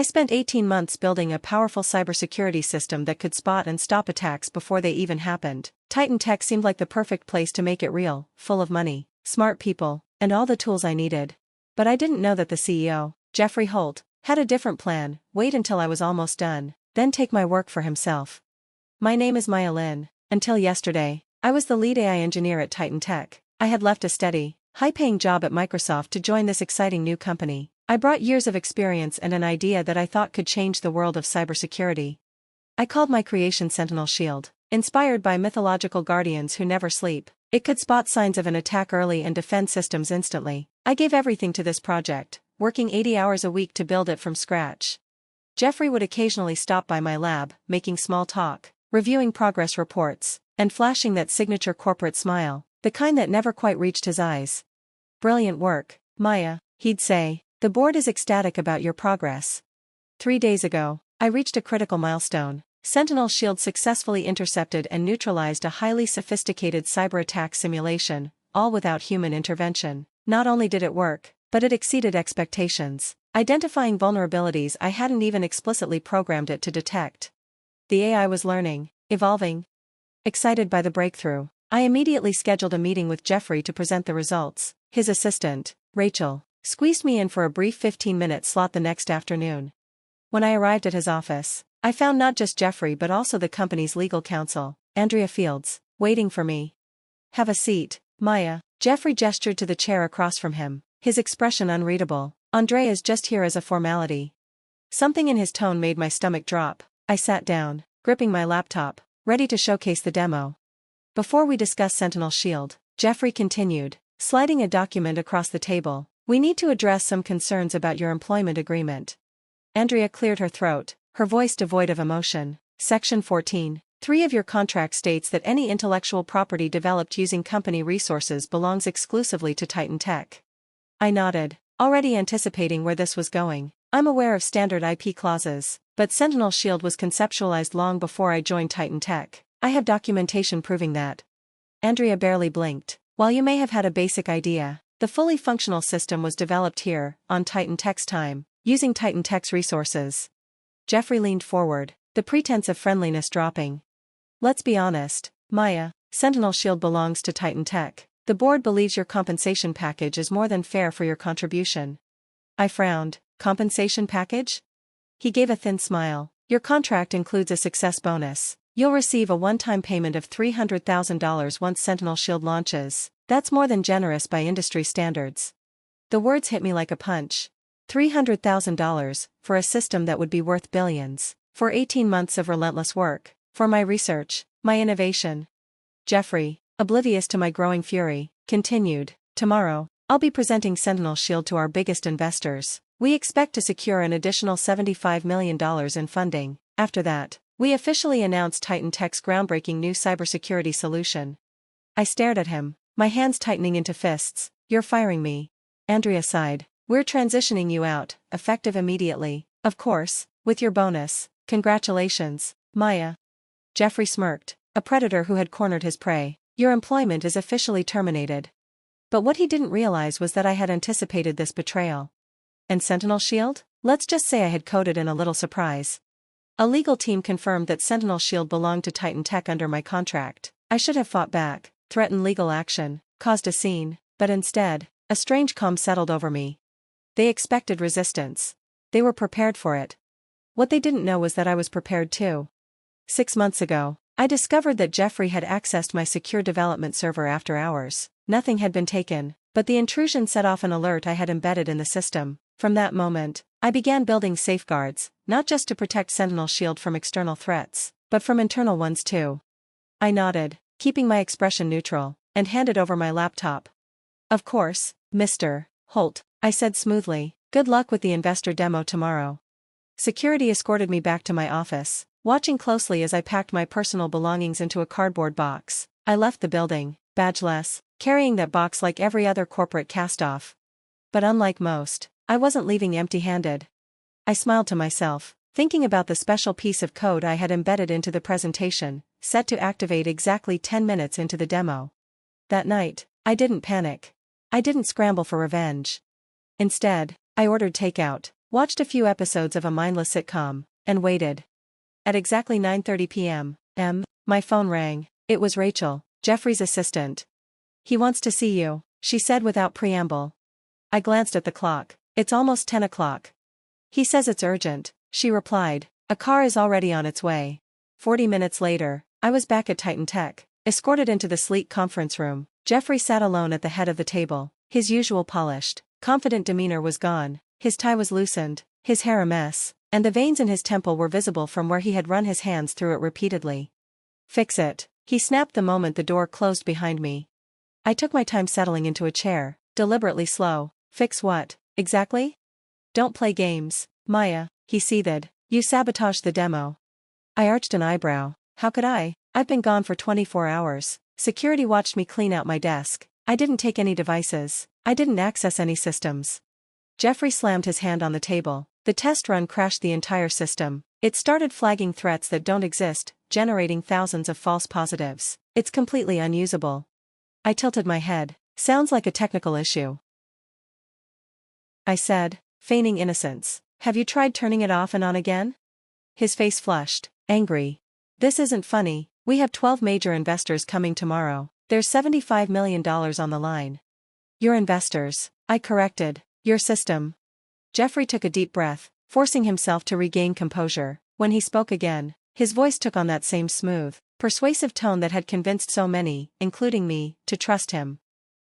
I spent 18 months building a powerful cybersecurity system that could spot and stop attacks before they even happened. Titan Tech seemed like the perfect place to make it real, full of money, smart people, and all the tools I needed. But I didn't know that the CEO, Jeffrey Holt, had a different plan: wait until I was almost done, then take my work for himself. My name is Maya Lynn. Until yesterday, I was the lead AI engineer at Titan Tech. I had left a steady, high-paying job at Microsoft to join this exciting new company. I brought years of experience and an idea that I thought could change the world of cybersecurity. I called my creation Sentinel Shield, inspired by mythological guardians who never sleep. It could spot signs of an attack early and defend systems instantly. I gave everything to this project, working 80 hours a week to build it from scratch. Jeffrey would occasionally stop by my lab, making small talk, reviewing progress reports, and flashing that signature corporate smile, the kind that never quite reached his eyes. "Brilliant work, Maya," he'd say. "The board is ecstatic about your progress." 3 days ago, I reached a critical milestone. Sentinel Shield successfully intercepted and neutralized a highly sophisticated cyber attack simulation, all without human intervention. Not only did it work, but it exceeded expectations, identifying vulnerabilities I hadn't even explicitly programmed it to detect. The AI was learning, evolving. Excited by the breakthrough, I immediately scheduled a meeting with Jeffrey to present the results. His assistant, Rachel, squeezed me in for a brief 15-minute slot the next afternoon. When I arrived at his office, I found not just Jeffrey but also the company's legal counsel, Andrea Fields, waiting for me. "Have a seat, Maya." Jeffrey gestured to the chair across from him, his expression unreadable. "Andrea's just here as a formality." Something in his tone made my stomach drop. I sat down, gripping my laptop, ready to showcase the demo. "Before we discuss Sentinel Shield," Jeffrey continued, sliding a document across the table, "we need to address some concerns about your employment agreement." Andrea cleared her throat, her voice devoid of emotion. "Section 14.3 of your contract states that any intellectual property developed using company resources belongs exclusively to Titan Tech." I nodded, already anticipating where this was going. "I'm aware of standard IP clauses, but Sentinel Shield was conceptualized long before I joined Titan Tech. I have documentation proving that." Andrea barely blinked. "While you may have had a basic idea, the fully functional system was developed here, on Titan Tech's time, using Titan Tech's resources." Jeffrey leaned forward, the pretense of friendliness dropping. "Let's be honest, Maya, Sentinel Shield belongs to Titan Tech. The board believes your compensation package is more than fair for your contribution." I frowned. "Compensation package?" He gave a thin smile. "Your contract includes a success bonus. You'll receive a one-time payment of $300,000 once Sentinel Shield launches. That's more than generous by industry standards." The words hit me like a punch. $300,000, for a system that would be worth billions, for 18 months of relentless work, for my research, my innovation. Jeffrey, oblivious to my growing fury, continued, "Tomorrow, I'll be presenting Sentinel Shield to our biggest investors. We expect to secure an additional $75 million in funding. After that, we officially announce Titan Tech's groundbreaking new cybersecurity solution." I stared at him, my hands tightening into fists. "You're firing me." Andrea sighed. "We're transitioning you out, effective immediately. Of course, with your bonus. Congratulations, Maya." Jeffrey smirked, a predator who had cornered his prey. "Your employment is officially terminated." But what he didn't realize was that I had anticipated this betrayal. And Sentinel Shield? Let's just say I had coded in a little surprise. A legal team confirmed that Sentinel Shield belonged to Titan Tech under my contract. I should have fought back, threatened legal action, caused a scene, but instead, a strange calm settled over me. They expected resistance. They were prepared for it. What they didn't know was that I was prepared too. 6 months ago, I discovered that Jeffrey had accessed my secure development server after hours. Nothing had been taken, but the intrusion set off an alert I had embedded in the system. From that moment, I began building safeguards, not just to protect Sentinel Shield from external threats, but from internal ones too. I nodded, keeping my expression neutral, and handed over my laptop. "Of course, Mr. Holt," I said smoothly. "Good luck with the investor demo tomorrow." Security escorted me back to my office, watching closely as I packed my personal belongings into a cardboard box. I left the building, badgeless, carrying that box like every other corporate cast-off. But unlike most, I wasn't leaving empty-handed. I smiled to myself, thinking about the special piece of code I had embedded into the presentation, set to activate exactly 10 minutes into the demo. That night, I didn't panic. I didn't scramble for revenge. Instead, I ordered takeout. Watched a few episodes of a mindless sitcom, and waited. At exactly 9:30 p.m., my phone rang. It was Rachel, Jeffrey's assistant. "He wants to see you," she said without preamble. I glanced at the clock. "It's almost 10 o'clock. He says it's urgent," she replied. "A car is already on its way." 40 minutes later, I was back at Titan Tech, escorted into the sleek conference room. Jeffrey sat alone at the head of the table. His usual polished, confident demeanor was gone. His tie was loosened, his hair a mess, and the veins in his temple were visible from where he had run his hands through it repeatedly. "Fix it," he snapped the moment the door closed behind me. I took my time settling into a chair, deliberately slow. "Fix what, exactly?" "Don't play games, Maya," he seethed. "You sabotaged the demo." I arched an eyebrow. "How could I? I've been gone for 24 hours. Security watched me clean out my desk. I didn't take any devices. I didn't access any systems." Jeffrey slammed his hand on the table. "The test run crashed the entire system. It started flagging threats that don't exist, generating thousands of false positives. It's completely unusable." I tilted my head. "Sounds like a technical issue," I said, feigning innocence. "Have you tried turning it off and on again?" His face flushed, angry. "This isn't funny. We have 12 major investors coming tomorrow. There's $75 million on the line." "Your investors," I corrected. "Your system." Jeffrey took a deep breath, forcing himself to regain composure. When he spoke again, his voice took on that same smooth, persuasive tone that had convinced so many, including me, to trust him.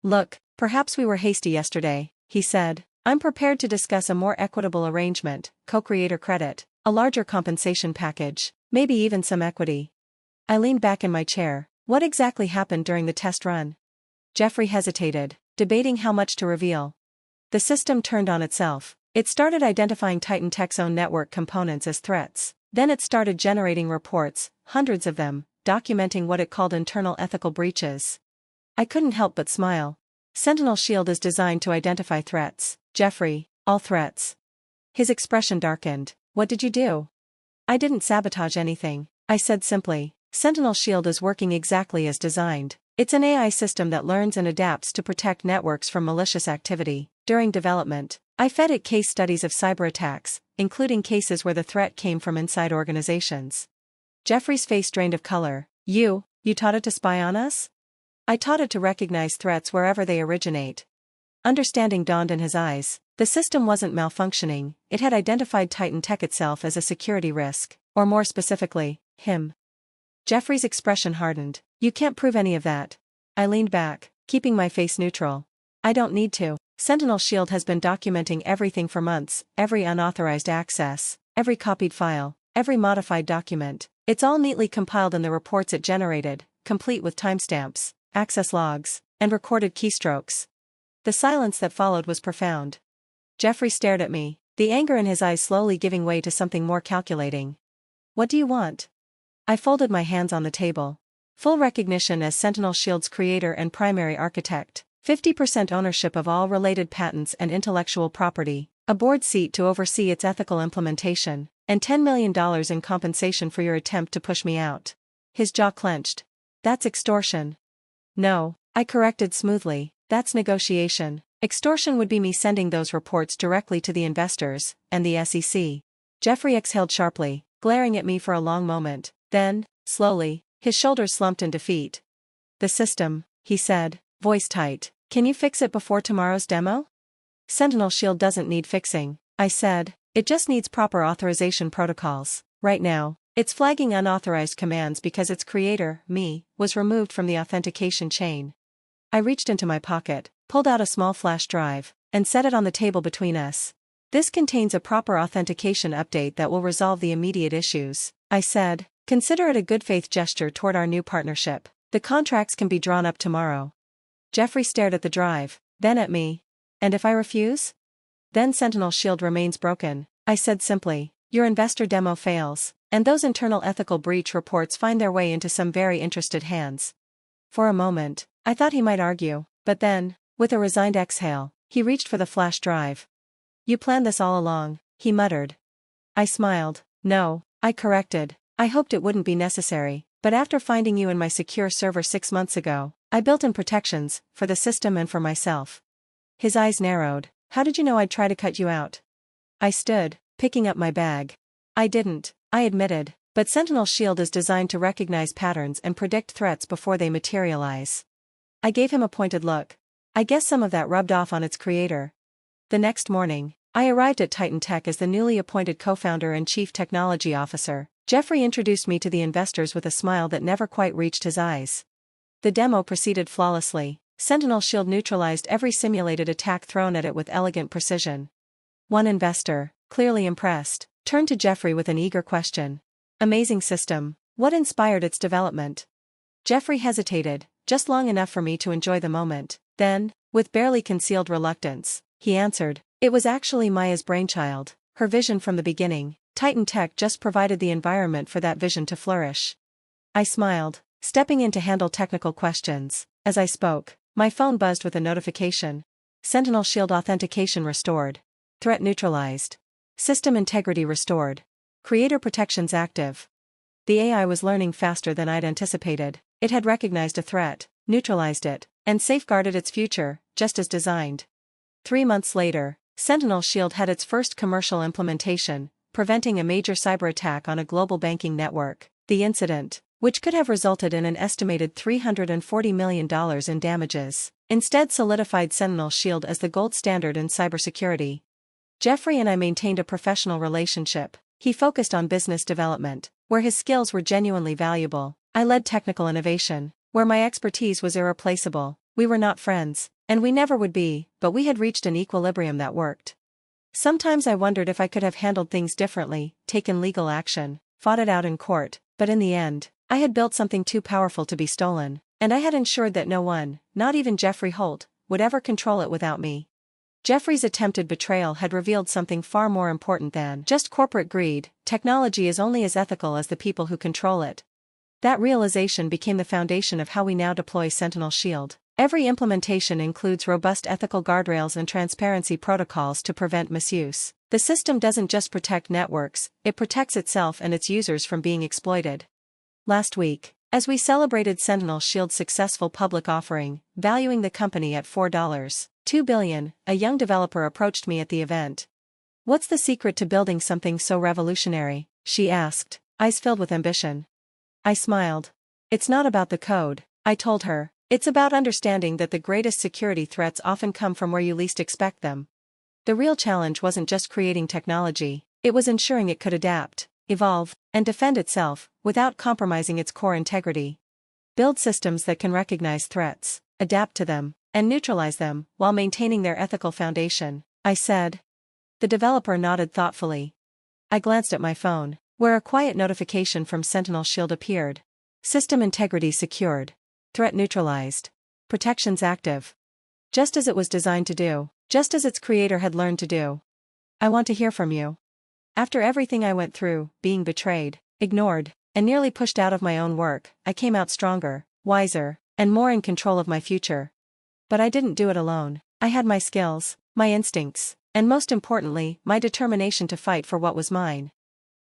"Look, perhaps we were hasty yesterday," he said. "I'm prepared to discuss a more equitable arrangement, co-creator credit, a larger compensation package, maybe even some equity." I leaned back in my chair. "What exactly happened during the test run?" Jeffrey hesitated, debating how much to reveal. "The system turned on itself. It started identifying Titan Tech's own network components as threats. Then it started generating reports, hundreds of them, documenting what it called internal ethical breaches." I couldn't help but smile. "Sentinel Shield is designed to identify threats, Jeffrey, all threats." His expression darkened. "What did you do?" "I didn't sabotage anything," I said simply. "Sentinel Shield is working exactly as designed. It's an AI system that learns and adapts to protect networks from malicious activity. During development, I fed it case studies of cyber attacks, including cases where the threat came from inside organizations." Jeffrey's face drained of color. You taught it to spy on us?" "I taught it to recognize threats wherever they originate." Understanding dawned in his eyes. The system wasn't malfunctioning, it had identified Titan Tech itself as a security risk, or more specifically, him. Jeffrey's expression hardened. "You can't prove any of that." I leaned back, keeping my face neutral. "I don't need to. Sentinel Shield has been documenting everything for months, every unauthorized access, every copied file, every modified document. It's all neatly compiled in the reports it generated, complete with timestamps, access logs, and recorded keystrokes." The silence that followed was profound. Jeffrey stared at me, the anger in his eyes slowly giving way to something more calculating. "What do you want?" I folded my hands on the table. "Full recognition as Sentinel Shield's creator and primary architect, 50% ownership of all related patents and intellectual property, a board seat to oversee its ethical implementation, and $10 million in compensation for your attempt to push me out." His jaw clenched. "That's extortion." "No," I corrected smoothly, "that's negotiation. Extortion would be me sending those reports directly to the investors, and the SEC." Jeffrey exhaled sharply, glaring at me for a long moment. Then, slowly, his shoulders slumped in defeat. "The system," he said, voice tight. "Can you fix it before tomorrow's demo?" "Sentinel Shield doesn't need fixing," I said. "It just needs proper authorization protocols. Right now, it's flagging unauthorized commands because its creator, me, was removed from the authentication chain." I reached into my pocket, pulled out a small flash drive, and set it on the table between us. "This contains a proper authentication update that will resolve the immediate issues," I said. "Consider it a good faith gesture toward our new partnership. The contracts can be drawn up tomorrow." Jeffrey stared at the drive, then at me. "And if I refuse?" "Then Sentinel Shield remains broken," I said simply. "Your investor demo fails, and those internal ethical breach reports find their way into some very interested hands." For a moment, I thought he might argue, but then, with a resigned exhale, he reached for the flash drive. "You planned this all along," he muttered. I smiled. "No," I corrected. "I hoped it wouldn't be necessary, but after finding you in my secure server 6 months ago, I built in protections, for the system and for myself." His eyes narrowed. "How did you know I'd try to cut you out?" I stood, picking up my bag. I admitted, but Sentinel Shield is designed to recognize patterns and predict threats before they materialize. I gave him a pointed look. I guess some of that rubbed off on its creator. The next morning, I arrived at Titan Tech as the newly appointed co-founder and chief technology officer. Jeffrey introduced me to the investors with a smile that never quite reached his eyes. The demo proceeded flawlessly. Sentinel Shield neutralized every simulated attack thrown at it with elegant precision. One investor, clearly impressed, turned to Jeffrey with an eager question. Amazing system. What inspired its development? Jeffrey hesitated, just long enough for me to enjoy the moment. Then, with barely concealed reluctance, he answered, "It was actually Maya's brainchild, her vision from the beginning. Titan Tech just provided the environment for that vision to flourish." I smiled, stepping in to handle technical questions. As I spoke, my phone buzzed with a notification. Sentinel Shield authentication restored. Threat neutralized. System integrity restored. Creator protections active. The AI was learning faster than I'd anticipated. It had recognized a threat, neutralized it, and safeguarded its future, just as designed. 3 months later, Sentinel Shield had its first commercial implementation, preventing a major cyber attack on a global banking network. The incident, which could have resulted in an estimated $340 million in damages, instead solidified Sentinel Shield as the gold standard in cybersecurity. Jeffrey and I maintained a professional relationship. He focused on business development, where his skills were genuinely valuable. I led technical innovation, where my expertise was irreplaceable. We were not friends, and we never would be, but we had reached an equilibrium that worked. Sometimes I wondered if I could have handled things differently, taken legal action, fought it out in court, but in the end, I had built something too powerful to be stolen, and I had ensured that no one, not even Jeffrey Holt, would ever control it without me. Jeffrey's attempted betrayal had revealed something far more important than just corporate greed. Technology is only as ethical as the people who control it. That realization became the foundation of how we now deploy Sentinel Shield. Every implementation includes robust ethical guardrails and transparency protocols to prevent misuse. The system doesn't just protect networks, it protects itself and its users from being exploited. Last week, as we celebrated Sentinel Shield's successful public offering, valuing the company at $4.2 billion, a young developer approached me at the event. "What's the secret to building something so revolutionary?" she asked, eyes filled with ambition. I smiled. "It's not about the code," I told her. "It's about understanding that the greatest security threats often come from where you least expect them." The real challenge wasn't just creating technology, it was ensuring it could adapt, evolve, and defend itself, without compromising its core integrity. Build systems that can recognize threats, adapt to them, and neutralize them, while maintaining their ethical foundation, I said. The developer nodded thoughtfully. I glanced at my phone, where a quiet notification from Sentinel Shield appeared. System integrity secured. Threat neutralized. Protections active. Just as it was designed to do, just as its creator had learned to do. "I want to hear from you." After everything I went through, being betrayed, ignored, and nearly pushed out of my own work, I came out stronger, wiser, and more in control of my future. But I didn't do it alone. I had my skills, my instincts, and most importantly, my determination to fight for what was mine.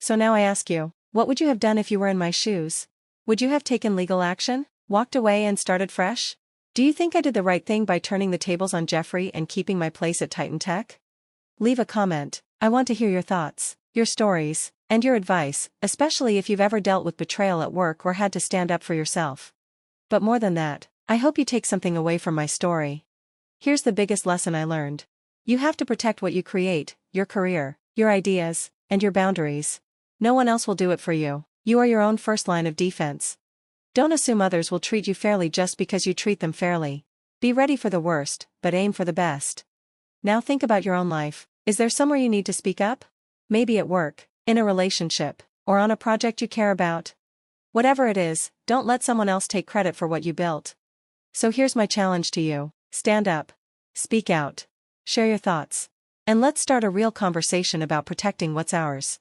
So now I ask you, what would you have done if you were in my shoes? Would you have taken legal action, walked away and started fresh? Do you think I did the right thing by turning the tables on Jeffrey and keeping my place at Titan Tech? Leave a comment. I want to hear your thoughts, your stories, and your advice, especially if you've ever dealt with betrayal at work or had to stand up for yourself. But more than that, I hope you take something away from my story. Here's the biggest lesson I learned. You have to protect what you create, your career, your ideas, and your boundaries. No one else will do it for you. You are your own first line of defense. Don't assume others will treat you fairly just because you treat them fairly. Be ready for the worst, but aim for the best. Now think about your own life. Is there somewhere you need to speak up? Maybe at work, in a relationship, or on a project you care about. Whatever it is, don't let someone else take credit for what you built. So here's my challenge to you. Stand up. Speak out. Share your thoughts. And let's start a real conversation about protecting what's ours.